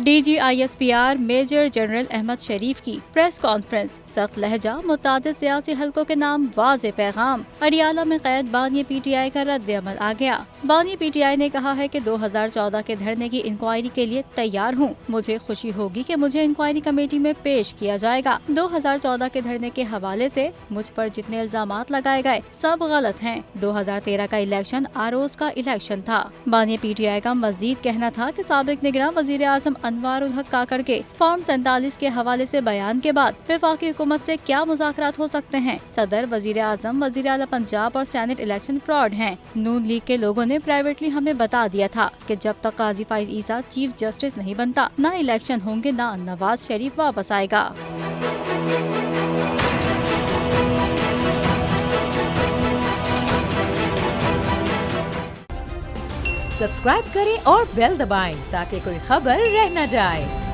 DGISPR major general Ahmad शरीफ की press conference, सख्त लहजा, मुतादिद सियासी हलकों के नाम, वाज़े पैगाम। अडियाला में कैद बानी PTI का रद्द अमल आ गया। बानी PTI ने कहा है कि 2014 के धरने की इंक्वायरी के लिए तैयार हूँ। मुझे खुशी होगी कि मुझे इंक्वायरी कमेटी में पेश किया जाएगा। 2014 के धरने के हवाले से मुझ पर जितने इल्जामात लगाए गए सब गलत हैं। 2013 का इलेक्शन आरोज का इलेक्शन था। बानी PTI का मजीद कहना था कि साबिक निगरान वजीर आजम अनवारुल हक काकड़ के फॉर्म 47 के हवाले से बयान के बाद वफाकी हुकूमत से क्या मुज़ाकरात हो सकते हैं। सदर, वजीर आजम, वजीर आला पंजाब और सेनेट इलेक्शन फ्रॉड हैं। नून लीग के लोगों ने प्राइवेटली हमें बता दिया था कि जब तक काजी फाइज ईसा चीफ जस्टिस नहीं बनता, ना इलेक्शन होंगे, ना नवाज शरीफ वापस आएगा। सब्सक्राइब करें और बेल दबाएं ताकि कोई खबर रह न जाए।